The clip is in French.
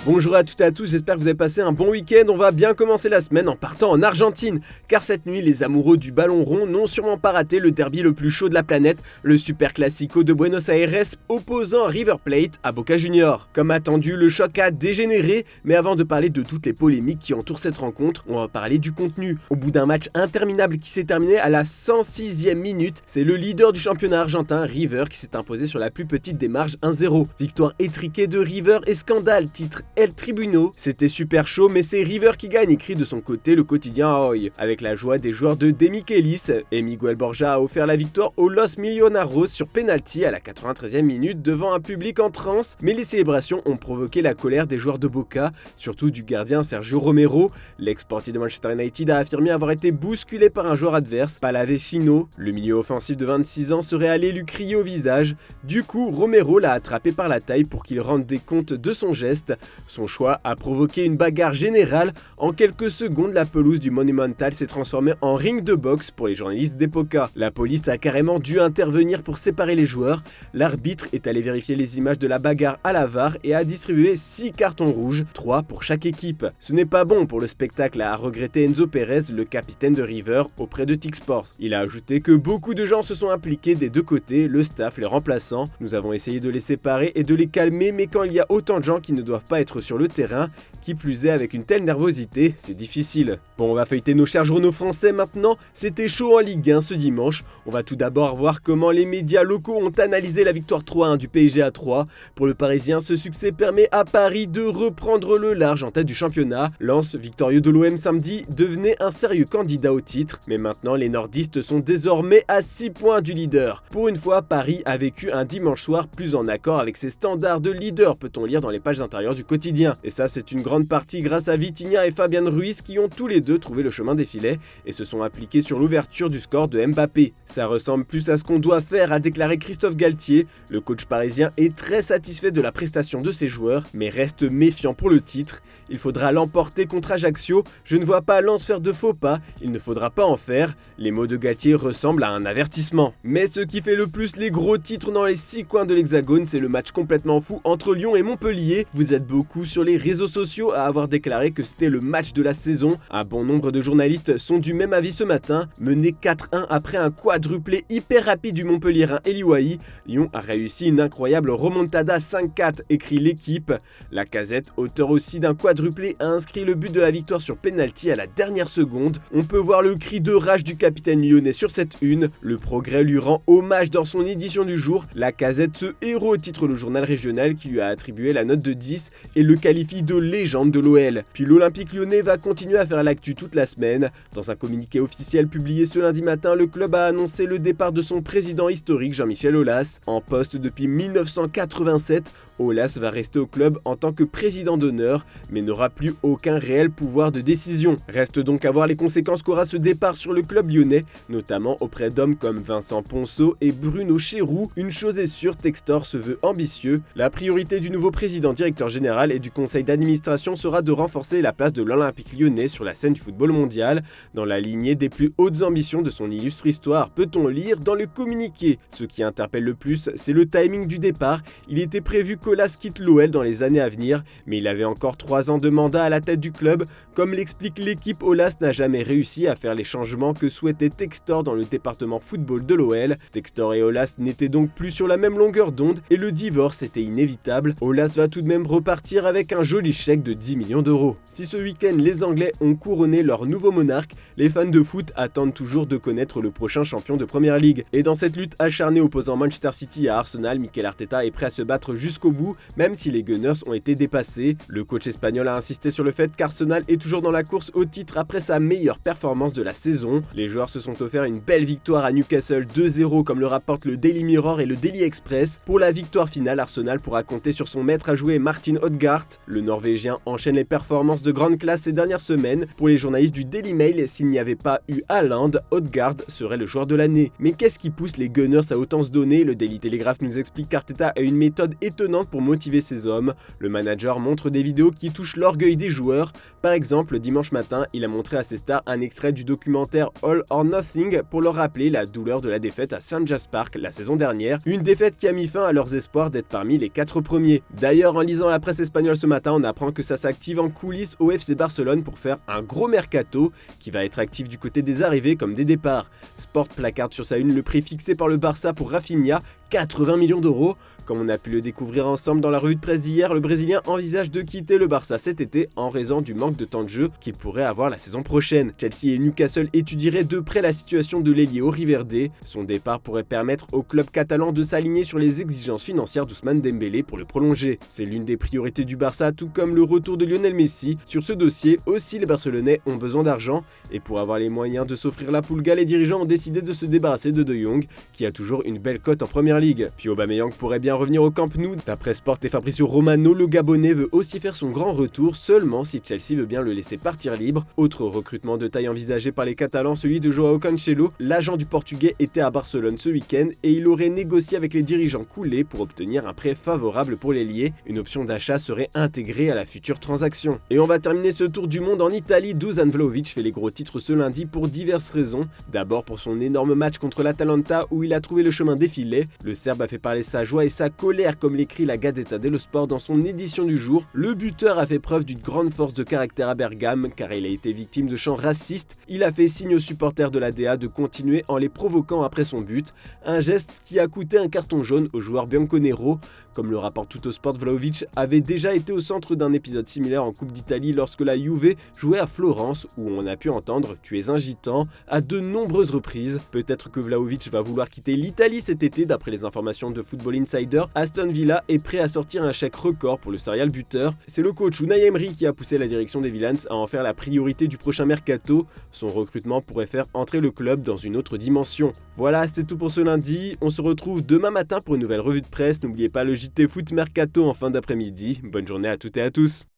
Bonjour à toutes et à tous, j'espère que vous avez passé un bon week-end. On va bien commencer la semaine en partant en Argentine, car cette nuit, les amoureux du ballon rond n'ont sûrement pas raté le derby le plus chaud de la planète, le Super Classico de Buenos Aires opposant River Plate à Boca Juniors. Comme attendu, le choc a dégénéré, mais avant de parler de toutes les polémiques qui entourent cette rencontre, on va parler du contenu. Au bout d'un match interminable qui s'est terminé à la 106e minute, c'est le leader du championnat argentin, River, qui s'est imposé sur la plus petite des marges 1-0. Victoire étriquée de River et scandale, titre El Tribuno. C'était super chaud, mais c'est River qui gagne, écrit de son côté le quotidien Ahoy. Avec la joie des joueurs de Demichelis, et Miguel Borja a offert la victoire aux Los Millonarios sur penalty à la 93e minute devant un public en transe, mais les célébrations ont provoqué la colère des joueurs de Boca, surtout du gardien Sergio Romero. L'ex-portier de Manchester United a affirmé avoir été bousculé par un joueur adverse, Palavecino. Le milieu offensif de 26 ans serait allé lui crier au visage. Du coup, Romero l'a attrapé par la taille pour qu'il rende des comptes de son geste. Son choix a provoqué une bagarre générale. En quelques secondes, la pelouse du Monumental s'est transformée en ring de boxe pour les journalistes d'Epoca. La police a carrément dû intervenir pour séparer les joueurs. L'arbitre est allé vérifier les images de la bagarre à la VAR et a distribué 6 cartons rouges, 3 pour chaque équipe. Ce n'est pas bon pour le spectacle, a regretté Enzo Pérez, le capitaine de River, auprès de TIC-Sport. Il a ajouté que beaucoup de gens se sont impliqués des deux côtés, le staff, les remplaçants. Nous avons essayé de les séparer et de les calmer, mais quand il y a autant de gens qui ne doivent pas être sur le terrain, qui plus est avec une telle nervosité, c'est difficile. Bon, on va feuilleter nos chers journaux français maintenant. C'était chaud en Ligue 1 ce dimanche. On va tout d'abord voir comment les médias locaux ont analysé la victoire 3-1 du PSG à 3. Pour le Parisien, ce succès permet à Paris de reprendre le large en tête du championnat. Lens, victorieux de l'OM samedi, devenait un sérieux candidat au titre. Mais maintenant, les nordistes sont désormais à 6 points du leader. Pour une fois, Paris a vécu un dimanche soir plus en accord avec ses standards de leader, peut-on lire dans les pages intérieures du quotidien. Et ça, c'est une grande partie grâce à Vitinha et Fabian Ruiz qui ont tous les deux trouvé le chemin des filets et se sont appliqués sur l'ouverture du score de Mbappé. Ça ressemble plus à ce qu'on doit faire, a déclaré Christophe Galtier. Le coach parisien est très satisfait de la prestation de ses joueurs, mais reste méfiant pour le titre. Il faudra l'emporter contre Ajaccio. Je ne vois pas Lens faire de faux pas, il ne faudra pas en faire. Les mots de Galtier ressemblent à un avertissement. Mais ce qui fait le plus les gros titres dans les 6 coins de l'Hexagone, c'est le match complètement fou entre Lyon et Montpellier. Vous êtes beaucoup sur les réseaux sociaux à avoir déclaré que c'était le match de la saison. Un bon nombre de journalistes sont du même avis ce matin. Mené 4-1 après un quadruplé hyper rapide du Montpellierin Eliwahi, Lyon a réussi une incroyable remontada 5-4, écrit l'équipe. Lacazette, auteur aussi d'un quadruplé, a inscrit le but de la victoire sur penalty à la dernière seconde. On peut voir le cri de rage du capitaine lyonnais sur cette une. Le Progrès lui rend hommage dans son édition du jour. Lacazette, ce héros, titre le journal régional qui lui a attribué la note de 10 et le qualifie de légende de l'OL. Puis l'Olympique lyonnais va continuer à faire l'actu toute la semaine. Dans un communiqué officiel publié ce lundi matin, le club a annoncé le départ de son président historique Jean-Michel Aulas. En poste depuis 1987, Aulas va rester au club en tant que président d'honneur, mais n'aura plus aucun réel pouvoir de décision. Reste donc à voir les conséquences qu'aura ce départ sur le club lyonnais, notamment auprès d'hommes comme Vincent Ponceau et Bruno Chéroux. Une chose est sûre, Textor se veut ambitieux. La priorité du nouveau président directeur général et du conseil d'administration sera de renforcer la place de l'Olympique lyonnais sur la scène du football mondial, dans la lignée des plus hautes ambitions de son illustre histoire, peut-on lire dans le communiqué. Ce qui interpelle le plus, c'est le timing du départ. Il était prévu qu'Aulas quitte l'OL dans les années à venir, mais il avait encore 3 ans de mandat à la tête du club. Comme l'explique l'équipe, Aulas n'a jamais réussi à faire les changements que souhaitait Textor dans le département football de l'OL. Textor et Aulas n'étaient donc plus sur la même longueur d'onde et le divorce était inévitable. Aulas va tout de même repartir avec un joli chèque de 10 millions d'euros. Si ce week-end les Anglais ont couronné leur nouveau monarque, les fans de foot attendent toujours de connaître le prochain champion de Premier League. Et dans cette lutte acharnée opposant Manchester City à Arsenal, Mikel Arteta est prêt à se battre jusqu'au bout, même si les Gunners ont été dépassés. Le coach espagnol a insisté sur le fait qu'Arsenal est toujours dans la course au titre après sa meilleure performance de la saison. Les joueurs se sont offerts une belle victoire à Newcastle 2-0 comme le rapportent le Daily Mirror et le Daily Express. Pour la victoire finale, Arsenal pourra compter sur son maître à jouer Martin Odegaard. Le Norvégien enchaîne les performances de grande classe ces dernières semaines. Pour les journalistes du Daily Mail, s'il n'y avait pas eu Haaland, Odegaard serait le joueur de l'année. Mais qu'est-ce qui pousse les Gunners à autant se donner? Le Daily Telegraph nous explique qu'Arteta a une méthode étonnante pour motiver ses hommes. Le manager montre des vidéos qui touchent l'orgueil des joueurs. Par exemple, dimanche matin, il a montré à ses stars un extrait du documentaire All or Nothing pour leur rappeler la douleur de la défaite à St. James Park la saison dernière, une défaite qui a mis fin à leurs espoirs d'être parmi les 4 premiers. D'ailleurs, en lisant la presse espagnole, espagnol ce matin, on apprend que ça s'active en coulisses au FC Barcelone pour faire un gros mercato qui va être actif du côté des arrivées comme des départs. Sport placarde sur sa une le prix fixé par le Barça pour Rafinha, 80 millions d'euros. Comme on a pu le découvrir ensemble dans la revue de presse d'hier, le Brésilien envisage de quitter le Barça cet été en raison du manque de temps de jeu qu'il pourrait avoir la saison prochaine. Chelsea et Newcastle étudieraient de près la situation de l'ailier Riverde. Son départ pourrait permettre au club catalan de s'aligner sur les exigences financières d'Ousmane Dembélé pour le prolonger. C'est l'une des priorités du Barça, tout comme le retour de Lionel Messi. Sur ce dossier, aussi les Barcelonais ont besoin d'argent et pour avoir les moyens de s'offrir la Pulga, les dirigeants ont décidé de se débarrasser de Jong, qui a toujours une belle cote en première ligue. Puis Aubameyang pourrait bien revenir au Camp Nou. D'après Sport et Fabrizio Romano, le Gabonais veut aussi faire son grand retour seulement si Chelsea veut bien le laisser partir libre. Autre recrutement de taille envisagé par les Catalans, celui de Joao Cancelo. L'agent du Portugais était à Barcelone ce week-end et il aurait négocié avec les dirigeants coulés pour obtenir un prêt favorable pour l'ailier. Une option d'achat serait intégrée à la future transaction. Et on va terminer ce tour du monde en Italie. Dusan Vlahovic fait les gros titres ce lundi pour diverses raisons. D'abord pour son énorme match contre l'Atalanta où il a trouvé le chemin des filets. Le Serbe a fait parler sa joie et sa colère comme l'écrit la Gazzetta dello Sport dans son édition du jour. Le buteur a fait preuve d'une grande force de caractère à Bergame car il a été victime de chants racistes. Il a fait signe aux supporters de la DA de continuer en les provoquant après son but. Un geste qui a coûté un carton jaune au joueur bianconero. Comme le rapporte Tuttosport, Vlahovic avait déjà été au centre d'un épisode similaire en Coupe d'Italie lorsque la Juve jouait à Florence où on a pu entendre « tu es un gitan » à de nombreuses reprises. Peut-être que Vlahovic va vouloir quitter l'Italie cet été d'après les informations de Football Insider. Aston Villa est prêt à sortir un chèque record pour le serial buteur. C'est le coach Unai Emery qui a poussé la direction des Villains à en faire la priorité du prochain mercato. Son recrutement pourrait faire entrer le club dans une autre dimension. Voilà, c'est tout pour ce lundi. On se retrouve demain matin pour une nouvelle revue de presse. N'oubliez pas le JT Foot Mercato en fin d'après-midi. Bonne journée à toutes et à tous.